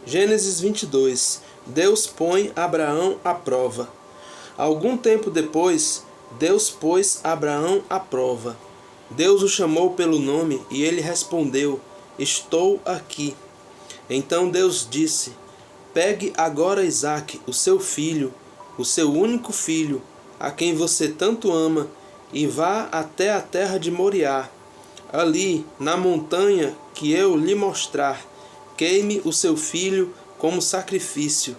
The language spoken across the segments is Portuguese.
Gênesis 22. Deus põe Abraão à prova. Algum tempo depois, Deus pôs Abraão à prova. Deus o chamou pelo nome e ele respondeu: Estou aqui. Então Deus disse: Pegue agora Isaque, o seu filho, o seu único filho, a quem você tanto ama, e vá até a terra de Moriá. Ali, na montanha que eu lhe mostrar, queime o seu filho como sacrifício.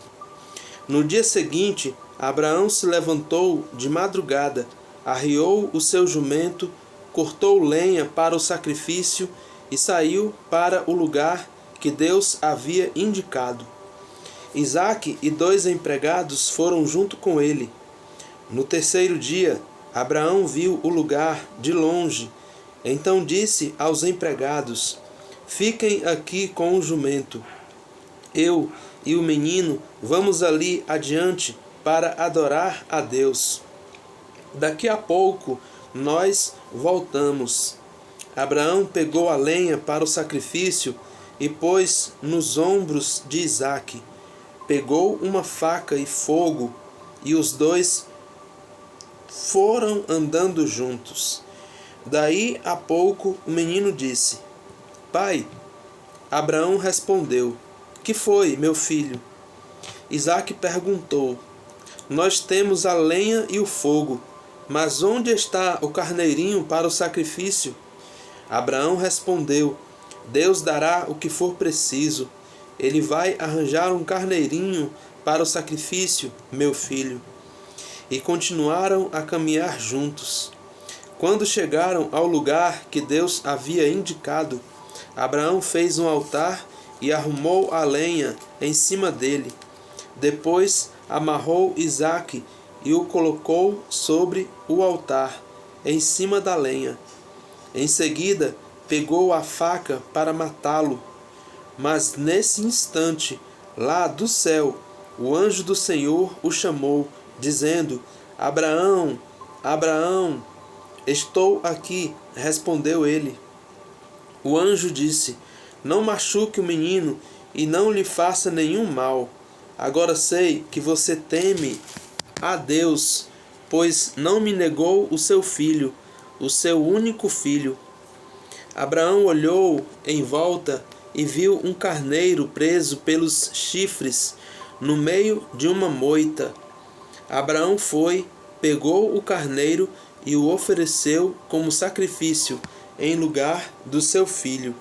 No dia seguinte, Abraão se levantou de madrugada, arriou o seu jumento, cortou lenha para o sacrifício e saiu para o lugar que Deus havia indicado. Isaque e 2 empregados foram junto com ele. No terceiro dia, Abraão viu o lugar de longe. Então disse aos empregados: Fiquem aqui com o jumento. Eu e o menino vamos ali adiante para adorar a Deus. Daqui a pouco nós voltamos. Abraão pegou a lenha para o sacrifício e pôs nos ombros de Isaque. Pegou uma faca e fogo, e os dois foram andando juntos. Daí a pouco o menino disse: Pai. Abraão respondeu: Que foi, meu filho? Isaque perguntou: Nós temos a lenha e o fogo, mas onde está o carneirinho para o sacrifício? Abraão respondeu: Deus dará o que for preciso. Ele vai arranjar um carneirinho para o sacrifício, meu filho. E continuaram a caminhar juntos. Quando chegaram ao lugar que Deus havia indicado, Abraão fez um altar e arrumou a lenha em cima dele. Depois amarrou Isaque e o colocou sobre o altar, em cima da lenha. Em seguida, pegou a faca para matá-lo. Mas nesse instante, lá do céu, o anjo do Senhor o chamou, dizendo: Abraão, Abraão. Estou aqui, respondeu ele. O anjo disse: Não machuque o menino e não lhe faça nenhum mal. Agora sei que você teme a Deus, pois não me negou o seu filho, o seu único filho. Abraão olhou em volta e viu um carneiro preso pelos chifres no meio de uma moita. Abraão foi, pegou o carneiro e o ofereceu como sacrifício em lugar do seu filho.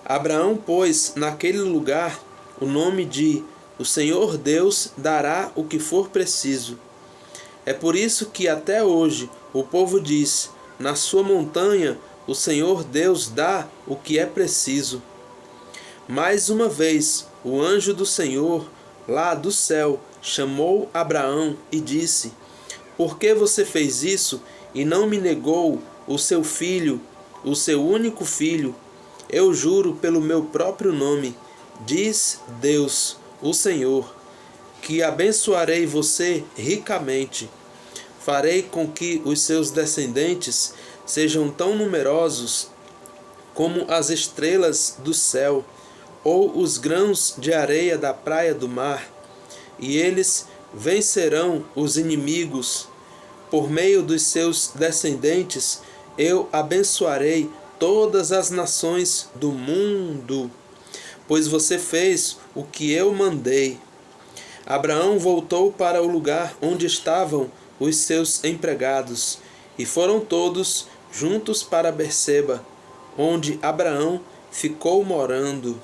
Abraão pôs naquele lugar o nome de O Senhor Deus dará o que for preciso. É por isso que até hoje o povo diz: Na sua montanha o Senhor Deus dá o que é preciso. Mais uma vez o anjo do Senhor, lá do céu, chamou Abraão e disse: Por que você fez isso e não me negou o seu filho, o seu único filho? Eu juro pelo meu próprio nome, diz Deus, o Senhor, que abençoarei você ricamente. Farei com que os seus descendentes sejam tão numerosos como as estrelas do céu, ou os grãos de areia da praia do mar, e eles vencerão os inimigos. Por meio dos seus descendentes, eu abençoarei todas as nações do mundo, pois você fez o que eu mandei. Abraão voltou para o lugar onde estavam os seus empregados, e foram todos juntos para Berseba, onde Abraão ficou morando.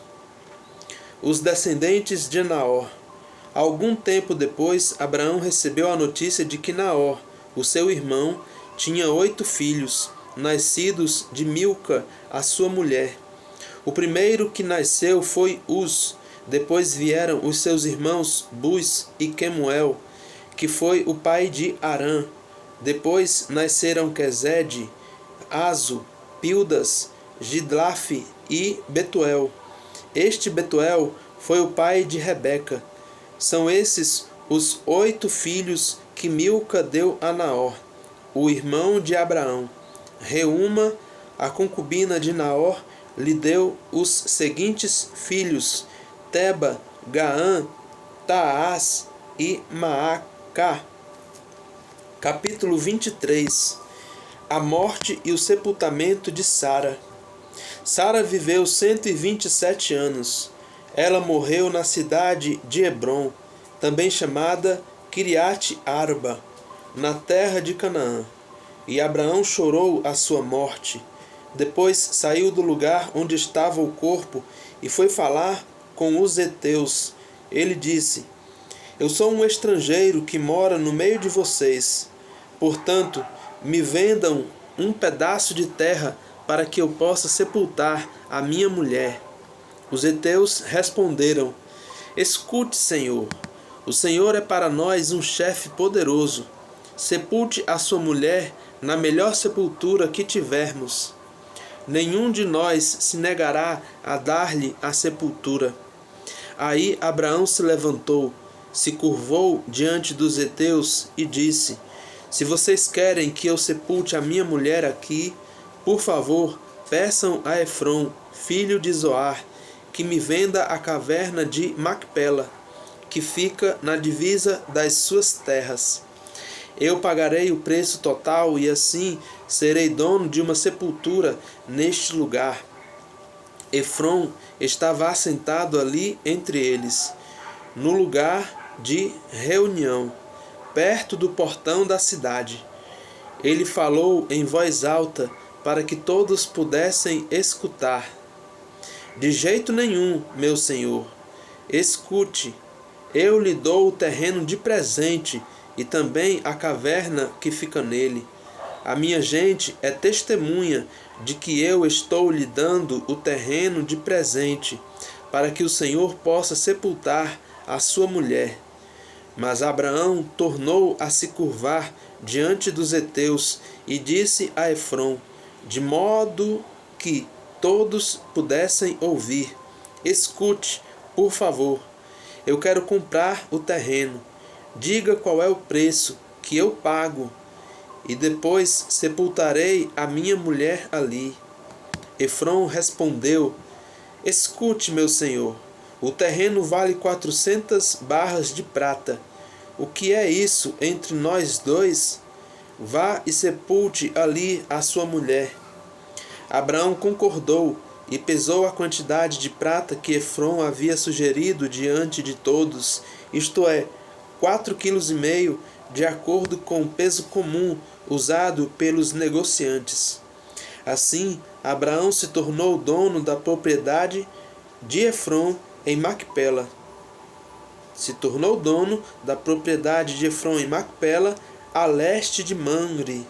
Os descendentes de Naor. Algum tempo depois, Abraão recebeu a notícia de que Naor, o seu irmão, tinha 8 filhos, nascidos de Milca, a sua mulher. O primeiro que nasceu foi Uz. Depois vieram os seus irmãos Buz e Quemuel, que foi o pai de Arã. Depois nasceram Quezede, Azo, Pildas, Gidlaf e Betuel. Este Betuel foi o pai de Rebeca. São esses os 8 filhos que Milca deu a Naor, o irmão de Abraão. Reúma, a concubina de Naor, lhe deu os seguintes filhos: Teba, Gaã, Taás e Maacá. Capítulo 23. A morte e o sepultamento de Sara. Sara viveu 127 anos. Ela morreu na cidade de Hebrom, também chamada Kiriat Arba, na terra de Canaã. E Abraão chorou a sua morte. Depois saiu do lugar onde estava o corpo e foi falar com os heteus. Ele disse: Eu sou um estrangeiro que mora no meio de vocês. Portanto, me vendam um pedaço de terra para que eu possa sepultar a minha mulher. Os heteus responderam: Escute, Senhor. O Senhor é para nós um chefe poderoso. Sepulte a sua mulher na melhor sepultura que tivermos. Nenhum de nós se negará a dar-lhe a sepultura. Aí Abraão se levantou, se curvou diante dos heteus e disse: Se vocês querem que eu sepulte a minha mulher aqui, por favor, peçam a Efrom, filho de Zoar, que me venda a caverna de Macpela, que fica na divisa das suas terras. Eu pagarei o preço total e assim serei dono de uma sepultura neste lugar. Efrom estava assentado ali entre eles, no lugar de reunião, perto do portão da cidade. Ele falou em voz alta para que todos pudessem escutar. De jeito nenhum, meu senhor. Escute, eu lhe dou o terreno de presente e também a caverna que fica nele. A minha gente é testemunha de que eu estou lhe dando o terreno de presente, para que o Senhor possa sepultar a sua mulher. Mas Abraão tornou a se curvar diante dos heteus e disse a Efrom, de modo que todos pudessem ouvir: Escute, por favor, eu quero comprar o terreno. Diga qual é o preço que eu pago, e depois sepultarei a minha mulher ali. Efrom respondeu: Escute, meu senhor, o terreno vale 400 barras de prata. O que é isso entre nós dois? Vá e sepulte ali a sua mulher. Abraão concordou e pesou a quantidade de prata que Efrom havia sugerido diante de todos, isto é, 4,5 kg, de acordo com o peso comum usado pelos negociantes. Assim, Abraão se tornou dono da propriedade de Efrom em Macpela. A leste de Mamre,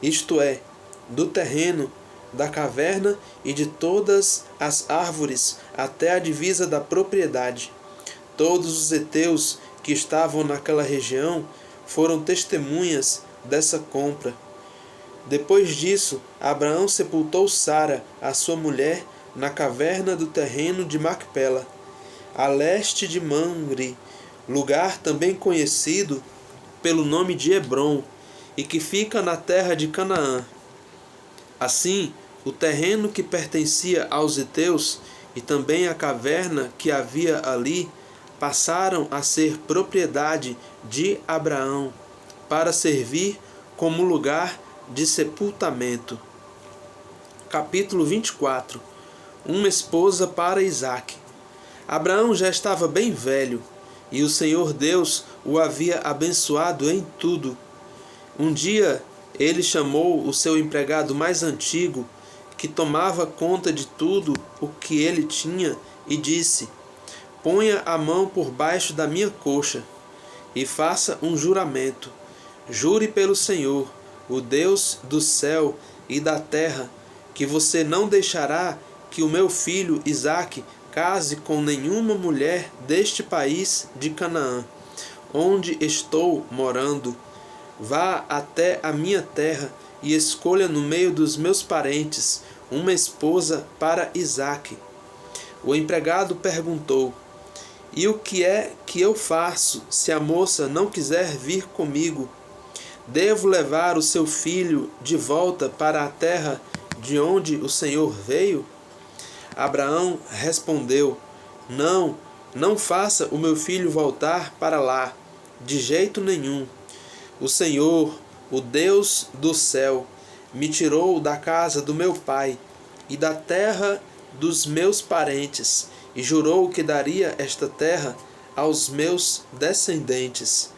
isto é, do terreno, da caverna e de todas as árvores até a divisa da propriedade. Todos os heteus que estavam naquela região foram testemunhas dessa compra. Depois disso, Abraão sepultou Sara, a sua mulher, na caverna do terreno de Macpela, a leste de Mamre, lugar também conhecido pelo nome de Hebrom, e que fica na terra de Canaã. Assim, o terreno que pertencia aos heteus e também a caverna que havia ali passaram a ser propriedade de Abraão, para servir como lugar de sepultamento. Capítulo 24. Uma esposa para Isaque. Abraão já estava bem velho, e o Senhor Deus o havia abençoado em tudo. Um dia ele chamou o seu empregado mais antigo, que tomava conta de tudo o que ele tinha, e disse: Ponha a mão por baixo da minha coxa e faça um juramento. Jure pelo Senhor, o Deus do céu e da terra, que você não deixará que o meu filho Isaque case com nenhuma mulher deste país de Canaã, onde estou morando. Vá até a minha terra e escolha no meio dos meus parentes uma esposa para Isaque. O empregado perguntou: E o que é que eu faço se a moça não quiser vir comigo? Devo levar o seu filho de volta para a terra de onde o Senhor veio? Abraão respondeu: Não, não faça o meu filho voltar para lá, de jeito nenhum. O Senhor, o Deus do céu, me tirou da casa do meu pai e da terra dos meus parentes, e jurou que daria esta terra aos meus descendentes.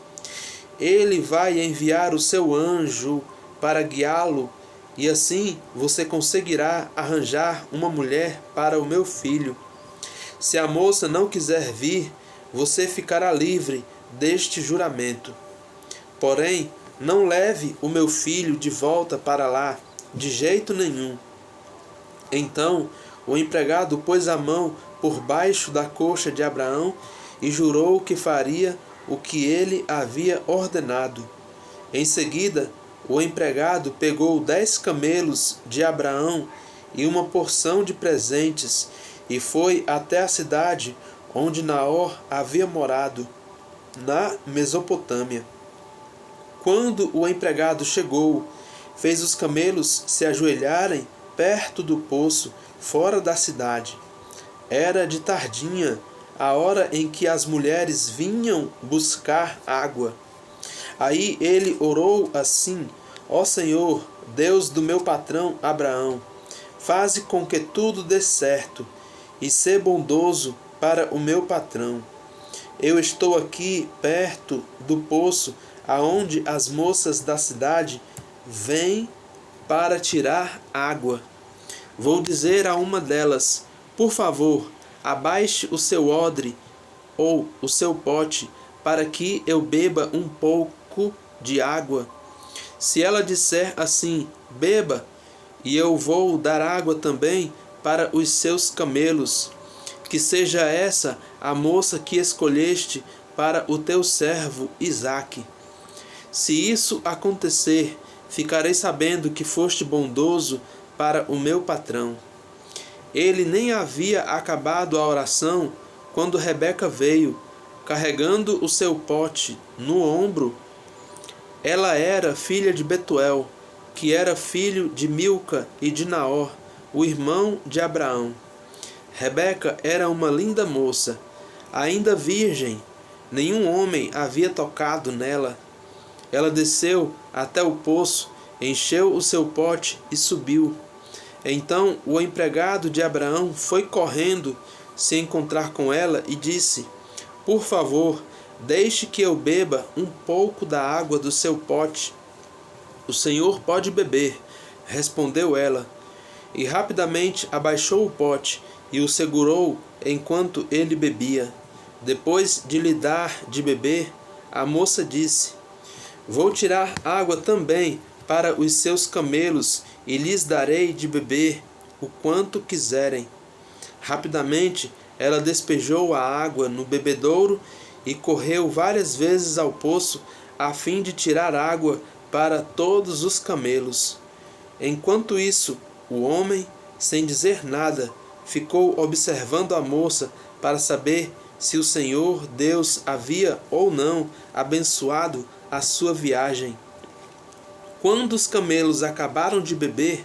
Ele vai enviar o seu anjo para guiá-lo, e assim você conseguirá arranjar uma mulher para o meu filho. Se a moça não quiser vir, você ficará livre deste juramento. Porém, não leve o meu filho de volta para lá, de jeito nenhum. Então o empregado pôs a mão por baixo da coxa de Abraão e jurou que faria o que ele havia ordenado. Em seguida, o empregado pegou 10 camelos de Abraão e uma porção de presentes e foi até a cidade onde Naor havia morado, na Mesopotâmia. Quando o empregado chegou, fez os camelos se ajoelharem perto do poço, fora da cidade. Era de tardinha, a hora em que as mulheres vinham buscar água. Aí ele orou assim: Ó Senhor, Deus do meu patrão Abraão, faze com que tudo dê certo, e sê bondoso para o meu patrão. Eu estou aqui perto do poço, aonde as moças da cidade vêm para tirar água. Vou dizer a uma delas: por favor, abaixe o seu odre ou o seu pote, para que eu beba um pouco de água. Se ela disser assim: beba, e eu vou dar água também para os seus camelos, que seja essa a moça que escolheste para o teu servo Isaque. Se isso acontecer, ficarei sabendo que foste bondoso para o meu patrão. Ele nem havia acabado a oração quando Rebeca veio, carregando o seu pote no ombro. Ela era filha de Betuel, que era filho de Milca e de Naor, o irmão de Abraão. Rebeca era uma linda moça, ainda virgem, nenhum homem havia tocado nela. Ela desceu até o poço, encheu o seu pote e subiu. Então o empregado de Abraão foi correndo se encontrar com ela e disse: por favor, deixe que eu beba um pouco da água do seu pote. O Senhor pode beber, respondeu ela. E rapidamente abaixou o pote e o segurou enquanto ele bebia. Depois de lhe dar de beber, a moça disse: vou tirar água também para os seus camelos e lhes darei de beber o quanto quiserem. Rapidamente ela despejou a água no bebedouro e correu várias vezes ao poço a fim de tirar água para todos os camelos. Enquanto isso, o homem, sem dizer nada, ficou observando a moça para saber se o Senhor Deus havia ou não abençoado a sua viagem. Quando os camelos acabaram de beber,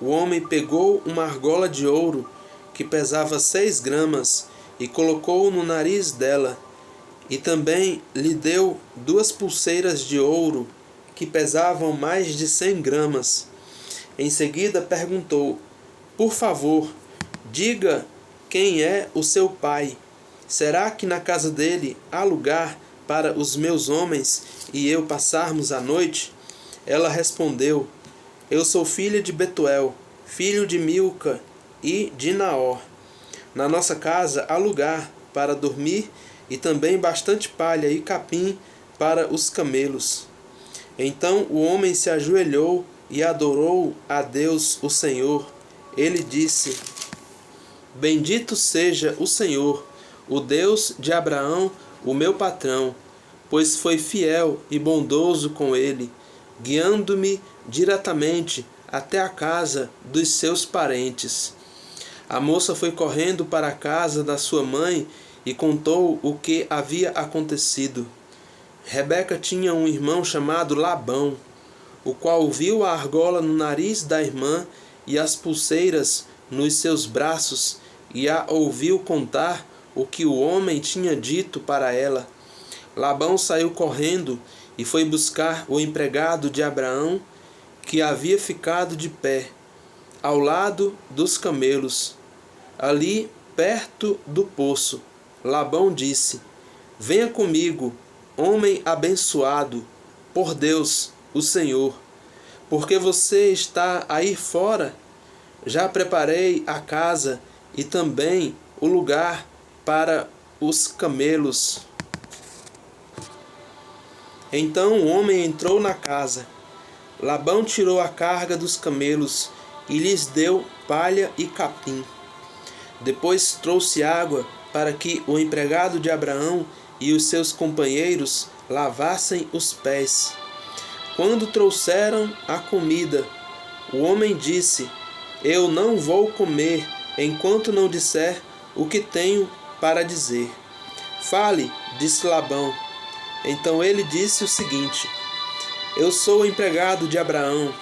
o homem pegou uma argola de ouro que pesava 6 gramas e colocou no nariz dela, e também lhe deu 2 pulseiras de ouro que pesavam mais de 100 gramas. Em seguida perguntou: por favor, diga quem é o seu pai. Será que na casa dele há lugar para os meus homens e eu passarmos a noite? Ela respondeu: eu sou filha de Betuel, filho de Milca e de Naor. Na nossa casa há lugar para dormir e também bastante palha e capim para os camelos. Então o homem se ajoelhou e adorou a Deus o Senhor. Ele disse: bendito seja o Senhor, o Deus de Abraão, o meu patrão, pois foi fiel e bondoso com ele, guiando-me diretamente até a casa dos seus parentes. A moça foi correndo para a casa da sua mãe e contou o que havia acontecido. Rebeca tinha um irmão chamado Labão, o qual viu a argola no nariz da irmã e as pulseiras nos seus braços, e a ouviu contar o que o homem tinha dito para ela. Labão saiu correndo e foi buscar o empregado de Abraão, que havia ficado de pé, ao lado dos camelos, ali perto do poço. Labão disse: Venha comigo, homem abençoado, por Deus, o Senhor, porque você está aí fora. Já preparei a casa e também o lugar para os camelos. Então o homem entrou na casa. Labão tirou a carga dos camelos e lhes deu palha e capim. Depois trouxe água para que o empregado de Abraão e os seus companheiros lavassem os pés. Quando trouxeram a comida, o homem disse: Eu não vou comer enquanto não disser o que tenho para dizer. Fale, disse Labão. Então ele disse o seguinte: Eu sou o empregado de Abraão.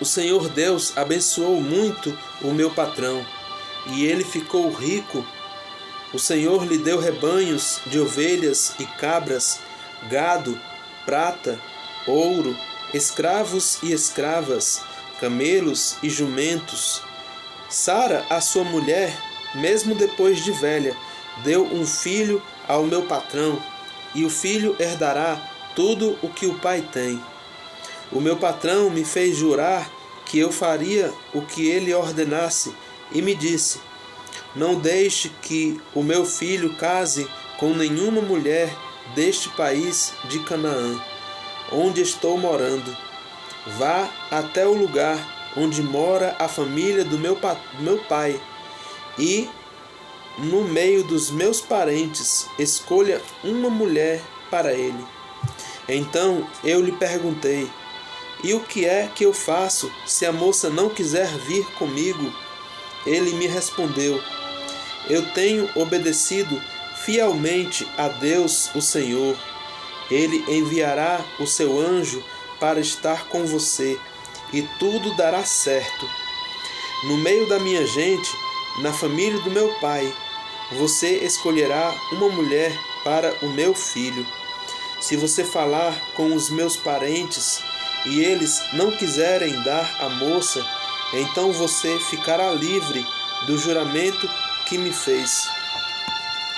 O Senhor Deus abençoou muito o meu patrão, e ele ficou rico. O Senhor lhe deu rebanhos de ovelhas e cabras, gado, prata, ouro, escravos e escravas, camelos e jumentos. Sara, a sua mulher, mesmo depois de velha, deu um filho ao meu patrão, e o filho herdará tudo o que o pai tem. O meu patrão me fez jurar que eu faria o que ele ordenasse, e me disse: Não deixe que o meu filho case com nenhuma mulher deste país de Canaã, onde estou morando. Vá até o lugar onde mora a família do meu pai, e, no meio dos meus parentes, escolha uma mulher para ele. Então eu lhe perguntei: E o que é que eu faço se a moça não quiser vir comigo? Ele me respondeu: Eu tenho obedecido fielmente a Deus, o Senhor. Ele enviará o seu anjo para estar com você, e tudo dará certo. No meio da minha gente, na família do meu pai, você escolherá uma mulher para o meu filho. Se você falar com os meus parentes e eles não quiserem dar a moça, então você ficará livre do juramento que me fez.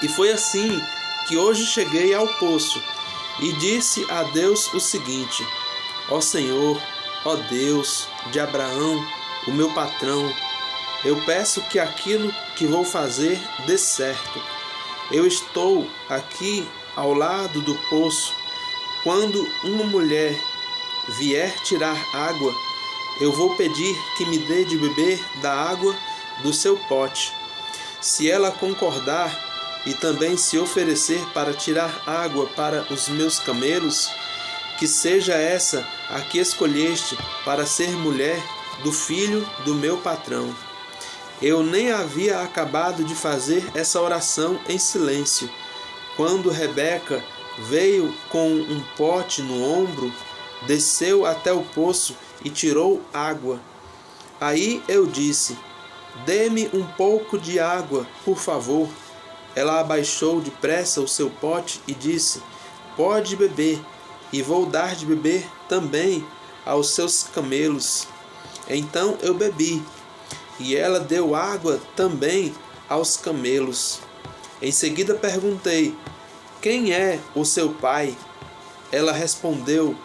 E foi assim que hoje cheguei ao poço e disse a Deus o seguinte: Ó Senhor, ó Deus de Abraão, o meu patrão, eu peço que aquilo que vou fazer dê certo. Eu estou aqui ao lado do poço. Quando uma mulher vier tirar água, eu vou pedir que me dê de beber da água do seu pote. Se ela concordar e também se oferecer para tirar água para os meus camelos, que seja essa a que escolheste para ser mulher do filho do meu patrão. Eu nem havia acabado de fazer essa oração em silêncio, quando Rebeca veio com um pote no ombro, desceu até o poço e tirou água. Aí eu disse: Dê-me um pouco de água, por favor. Ela abaixou depressa o seu pote e disse: Pode beber, e vou dar de beber também aos seus camelos. Então eu bebi, e ela deu água também aos camelos. Em seguida perguntei: Quem é o seu pai? Ela respondeu: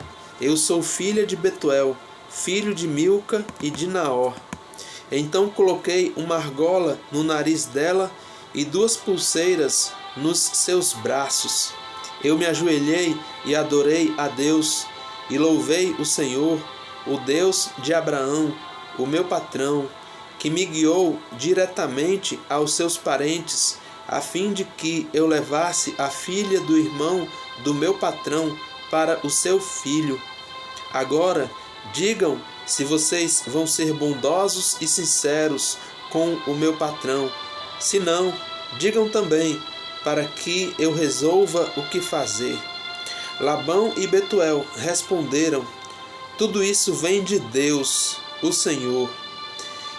Eu sou filha de Betuel, filho de Milca e de Naor. Então coloquei uma argola no nariz dela e 2 pulseiras nos seus braços. Eu me ajoelhei e adorei a Deus, e louvei o Senhor, o Deus de Abraão, o meu patrão, que me guiou diretamente aos seus parentes, a fim de que eu levasse a filha do irmão do meu patrão para o seu filho. Agora, digam se vocês vão ser bondosos e sinceros com o meu patrão. Se não, digam também, para que eu resolva o que fazer. Labão e Betuel responderam: Tudo isso vem de Deus, o Senhor,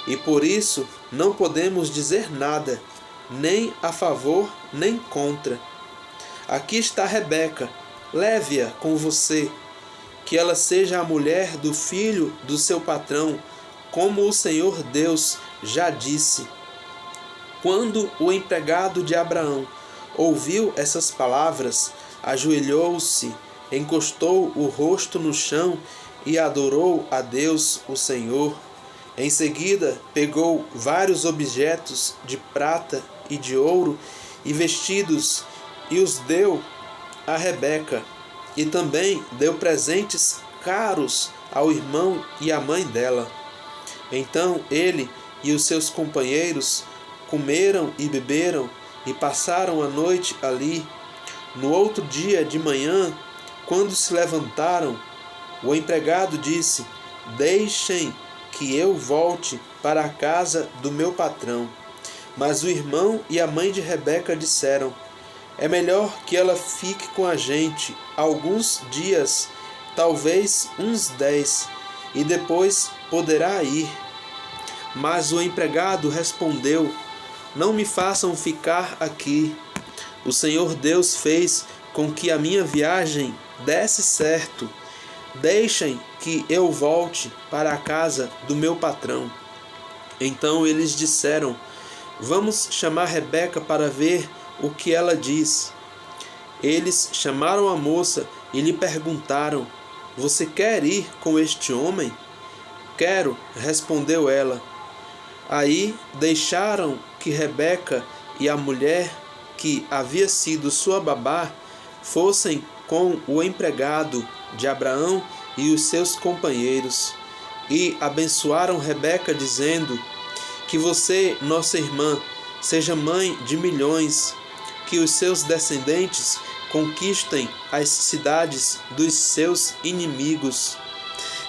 e por isso não podemos dizer nada. nem a favor nem contra. Aqui está Rebeca, leve-a com você, que ela seja a mulher do filho do seu patrão, como o Senhor Deus já disse. Quando o empregado de Abraão ouviu essas palavras, ajoelhou-se, encostou o rosto no chão e adorou a Deus, o Senhor. Em seguida, pegou vários objetos de prata e de ouro e vestidos e os deu a Rebeca, e também deu presentes caros ao irmão e à mãe dela. Então ele e os seus companheiros comeram e beberam e passaram a noite ali. No outro dia de manhã, quando se levantaram, o empregado disse: deixem que eu volte para a casa do meu patrão. Mas o irmão e a mãe de Rebeca disseram: é melhor que ela fique com a gente alguns dias, talvez uns 10, e depois poderá ir. Mas o empregado respondeu: não me façam ficar aqui. O Senhor Deus fez com que a minha viagem desse certo. Deixem que eu volte para a casa do meu patrão. Então eles disseram: vamos chamar Rebeca para ver o que ela diz. Eles chamaram a moça e lhe perguntaram: você quer ir com este homem? Quero, respondeu ela. Aí deixaram que Rebeca e a mulher, que havia sido sua babá, fossem com o empregado de Abraão e os seus companheiros, e abençoaram Rebeca, dizendo: que você, nossa irmã, seja mãe de milhões, que os seus descendentes conquistem as cidades dos seus inimigos.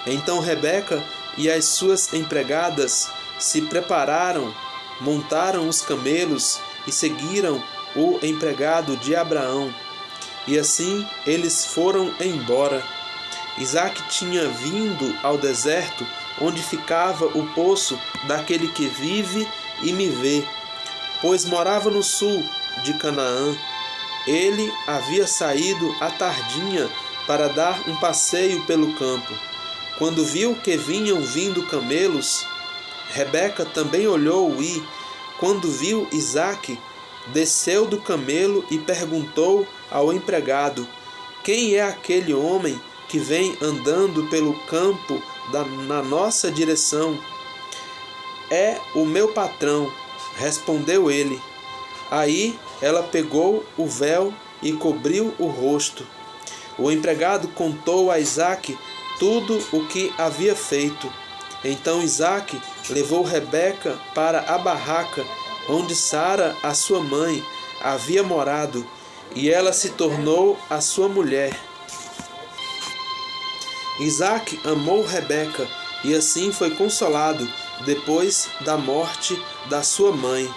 Então Rebeca e as suas empregadas se prepararam, montaram os camelos e seguiram o empregado de Abraão. E assim eles foram embora. Isaque tinha vindo ao deserto, onde ficava o poço daquele que vive e me vê, pois morava no sul de Canaã. Ele havia saído à tardinha para dar um passeio pelo campo. Quando viu que vinham vindo camelos, Rebeca também olhou e, quando viu Isaque, desceu do camelo e perguntou ao empregado: quem é aquele homem que vem andando pelo campo na nossa direção? É o meu patrão, respondeu ele. Aí ela pegou o véu e cobriu o rosto. O empregado contou a Isaque tudo o que havia feito. Então Isaque levou Rebeca para a barraca onde Sara, a sua mãe, havia morado, e ela se tornou a sua mulher. Isaque amou Rebeca e assim foi consolado depois da morte da sua mãe.